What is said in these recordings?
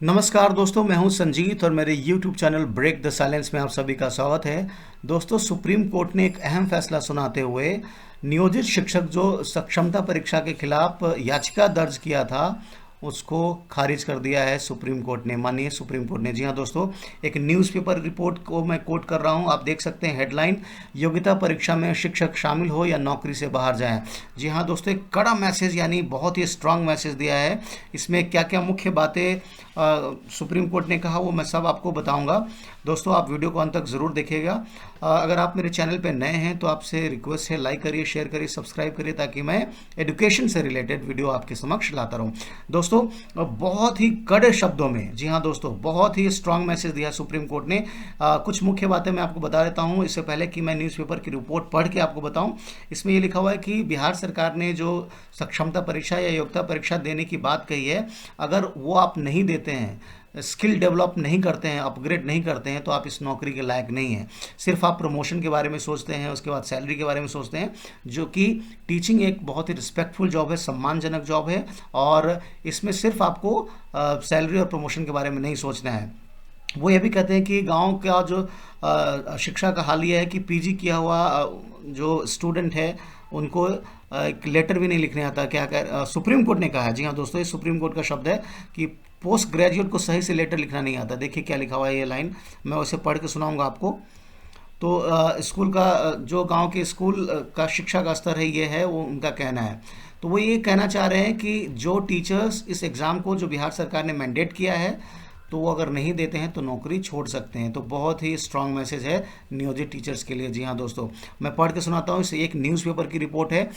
नमस्कार दोस्तों, मैं हूं संजीत और मेरे YouTube channel break the silence में आप सभी का स्वागत है। दोस्तों, सुप्रीम कोर्ट ने एक अहम फैसला सुनाते हुए नियोजित शिक्षक जो सक्षमता परीक्षा के खिलाफ याचिका दर्ज किया था उसको खारिज कर दिया है सुप्रीम कोर्ट ने, माननीय सुप्रीम कोर्ट ने। जी हाँ दोस्तों, एक न्यूज़पेपर रिपोर्ट को मैं कोट कर रहा हूँ। आप देख सकते हैं हेडलाइन, योग्यता परीक्षा में शिक्षक शामिल हो या नौकरी से बाहर जाएं। जी हाँ दोस्तों, एक कड़ा मैसेज यानी बहुत ही स्ट्रांग मैसेज दिया है। इसमें क्या क्या मुख्य बातें सुप्रीम कोर्ट ने कहा वो मैं सब आपको बताऊंगा। दोस्तों, आप वीडियो को अंत तक ज़रूर देखिएगा। अगर आप मेरे चैनल पे नए हैं तो आपसे रिक्वेस्ट है, लाइक करिए, शेयर करिए, सब्सक्राइब करिए, ताकि मैं एजुकेशन से रिलेटेड वीडियो आपके समक्ष लाता रहूं। दोस्तों, बहुत ही कड़े शब्दों में, जी हाँ दोस्तों, बहुत ही स्ट्रांग मैसेज दिया सुप्रीम कोर्ट ने। कुछ मुख्य बातें मैं आपको बता देता हूँ इससे पहले कि मैं न्यूज़पेपर की रिपोर्ट पढ़ के आपको बताऊँ। इसमें ये लिखा हुआ है कि बिहार सरकार ने जो सक्षमता परीक्षा या योग्यता परीक्षा देने की बात कही है, अगर वो आप नहीं देते हैं, स्किल डेवलप नहीं करते हैं, अपग्रेड नहीं करते हैं, तो आप इस नौकरी के लायक नहीं हैं। सिर्फ आप प्रमोशन के बारे में सोचते हैं, उसके बाद सैलरी के बारे में सोचते हैं, जो कि टीचिंग एक बहुत ही रिस्पेक्टफुल जॉब है, सम्मानजनक जॉब है, और इसमें सिर्फ आपको सैलरी और प्रमोशन के बारे में नहीं सोचना है। वो ये भी कहते हैं कि गांव का जो शिक्षा का हाल ये है कि पीजी किया हुआ जो स्टूडेंट है उनको एक लेटर भी नहीं लिखने आता। क्या कह सुप्रीम कोर्ट ने कहा है, जी हाँ दोस्तों, ये सुप्रीम कोर्ट का शब्द है कि पोस्ट ग्रेजुएट को सही से लेटर लिखना नहीं आता। देखिए क्या लिखा हुआ है, ये लाइन मैं उसे पढ़ के सुनाऊंगा आपको। तो स्कूल का जो गांव के स्कूल का शिक्षा का स्तर है, ये है वो उनका कहना है। तो वो ये कहना चाह रहे हैं कि जो टीचर्स इस एग्ज़ाम को जो बिहार सरकार ने मैंडेट किया है, तो वो अगर नहीं देते हैं तो नौकरी छोड़ सकते हैं। तो बहुत ही स्ट्रांग मैसेज है नियोजित टीचर्स के लिए। जी हाँ दोस्तों, मैं पढ़ के सुनाता हूँ। इसे एक न्यूज़पेपर की रिपोर्ट है।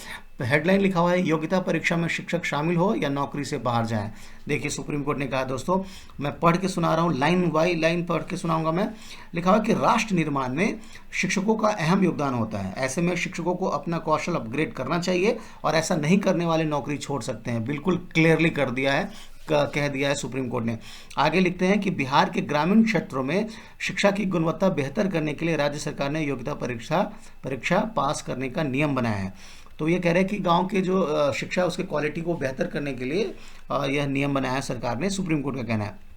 हेडलाइन लिखा हुआ है, योग्यता परीक्षा में शिक्षक शामिल हो या नौकरी से बाहर जाएं। देखिए सुप्रीम कोर्ट ने कहा दोस्तों, मैं पढ़ के सुना रहा हूँ, लाइन बाई लाइन पढ़ के सुनाऊंगा मैं। लिखा हुआ है कि राष्ट्र निर्माण में शिक्षकों का अहम योगदान होता है। ऐसे में शिक्षकों को अपना कौशल अपग्रेड करना चाहिए और ऐसा नहीं करने वाले नौकरी छोड़ सकते हैं। बिल्कुल क्लियरली कर दिया है, कह दिया है सुप्रीम कोर्ट ने। आगे लिखते हैं कि बिहार के ग्रामीण क्षेत्रों में शिक्षा की गुणवत्ता बेहतर करने के लिए राज्य सरकार ने योग्यता परीक्षा पास करने का नियम बनाया है। तो ये कह रहे हैं कि गांव के जो शिक्षा उसके क्वालिटी को बेहतर करने के लिए यह नियम बनाया है सरकार ने, सुप्रीम कोर्ट का कहना है।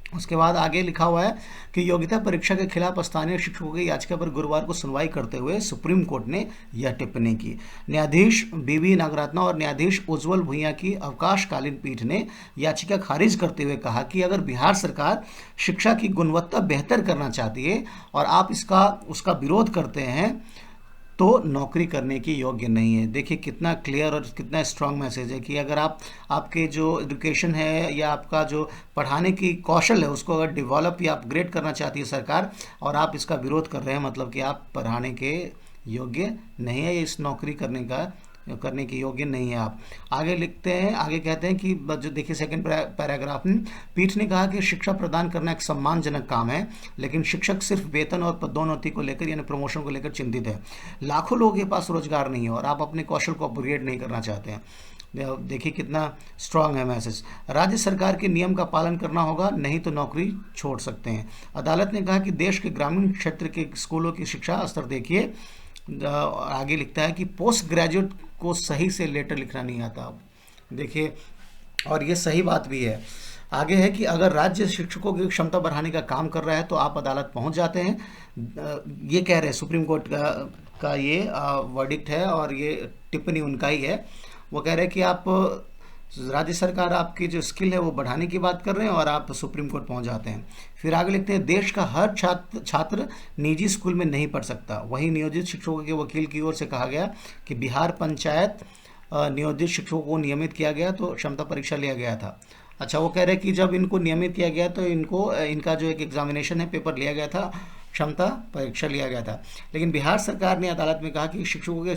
उसके बाद आगे लिखा हुआ है कि योग्यता परीक्षा के खिलाफ स्थानीय शिक्षकों की याचिका पर गुरुवार को सुनवाई करते हुए सुप्रीम कोर्ट ने यह टिप्पणी की। न्यायाधीश बीवी नागरत्ना और न्यायाधीश उज्ज्वल भुइयां की अवकाशकालीन पीठ ने याचिका खारिज करते हुए कहा कि अगर बिहार सरकार शिक्षा की गुणवत्ता बेहतर करना चाहती है और आप उसका विरोध करते हैं, तो नौकरी करने की योग्य नहीं है। देखिए कितना क्लियर और कितना स्ट्रांग मैसेज है कि अगर आपके जो एजुकेशन है या आपका जो पढ़ाने की कौशल है उसको अगर डेवलप या अपग्रेड करना चाहती है सरकार, और आप इसका विरोध कर रहे हैं, मतलब कि आप पढ़ाने के योग्य नहीं है, इस नौकरी करने के योग्य नहीं है आप। आगे लिखते हैं, आगे कहते हैं कि जो देखिए सेकंड पैराग्राफ में, पीठ ने कहा कि शिक्षा प्रदान करना एक सम्मानजनक काम है, लेकिन शिक्षक सिर्फ वेतन और पदोन्नति को लेकर यानी प्रमोशन को लेकर चिंतित है। लाखों लोगों के पास रोजगार नहीं है और आप अपने कौशल को अपग्रेड नहीं करना चाहते हैं। देखिए कितना स्ट्रांग है मैसेज। राज्य सरकार के नियम का पालन करना होगा, नहीं तो नौकरी छोड़ सकते हैं। अदालत ने कहा कि देश के ग्रामीण क्षेत्र के स्कूलों की शिक्षा स्तर देखिए। आगे लिखता है कि पोस्ट ग्रेजुएट को सही से लेटर लिखना नहीं आता। देखिए, और ये सही बात भी है। आगे है कि अगर राज्य शिक्षकों की क्षमता बढ़ाने का काम कर रहा है तो आप अदालत पहुंच जाते हैं। ये कह रहे हैं सुप्रीम कोर्ट का ये वर्डिक्ट है और ये टिप्पणी उनका ही है। वो कह रहे हैं कि आप राज्य सरकार आपकी जो स्किल है वो बढ़ाने की बात कर रहे हैं और आप सुप्रीम कोर्ट पहुंच जाते हैं। फिर आगे लिखते हैं, देश का हर छात्र निजी स्कूल में नहीं पढ़ सकता। वहीं नियोजित शिक्षकों के वकील की ओर से कहा गया कि बिहार पंचायत नियोजित शिक्षकों को नियमित किया गया तो क्षमता परीक्षा लिया गया था। अच्छा, वो कह रहे हैं कि जब इनको नियमित किया गया तो इनका जो एक एग्जामिनेशन है, पेपर लिया गया था, क्षमता परीक्षा लिया गया था। लेकिन बिहार सरकार ने अदालत में कहा कि शिक्षकों के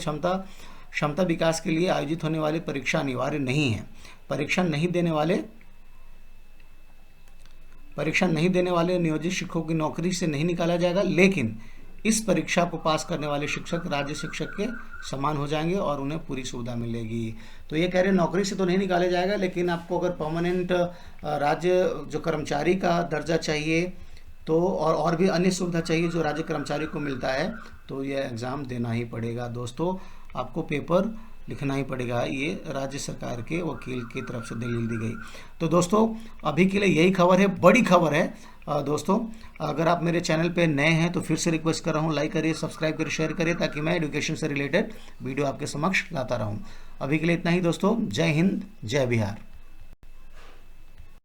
क्षमता विकास के लिए आयोजित होने वाली परीक्षा अनिवार्य नहीं है। परीक्षा नहीं देने वाले नियोजित शिक्षकों की नौकरी से नहीं निकाला जाएगा, लेकिन इस परीक्षा को पास करने वाले शिक्षक राज्य शिक्षक के समान हो जाएंगे और उन्हें पूरी सुविधा मिलेगी। तो ये कह रहे हैं नौकरी से तो नहीं निकाले जाएगा, लेकिन आपको अगर परमानेंट राज्य जो कर्मचारी का दर्जा चाहिए तो और भी अन्य सुविधा चाहिए जो राज्य कर्मचारी को मिलता है, तो यह एग्ज़ाम देना ही पड़ेगा। दोस्तों, आपको पेपर लिखना ही पड़ेगा, ये राज्य सरकार के वकील की तरफ से दलील दी गई। तो दोस्तों अभी के लिए यही खबर है, बड़ी खबर है। दोस्तों अगर आप मेरे चैनल पे नए हैं तो फिर से रिक्वेस्ट कर रहा हूँ, लाइक करिए, सब्सक्राइब करिए, शेयर करिए, ताकि मैं एजुकेशन से रिलेटेड वीडियो आपके समक्ष लाता रहूँ। अभी के लिए इतना ही दोस्तों, जय हिंद, जय बिहार।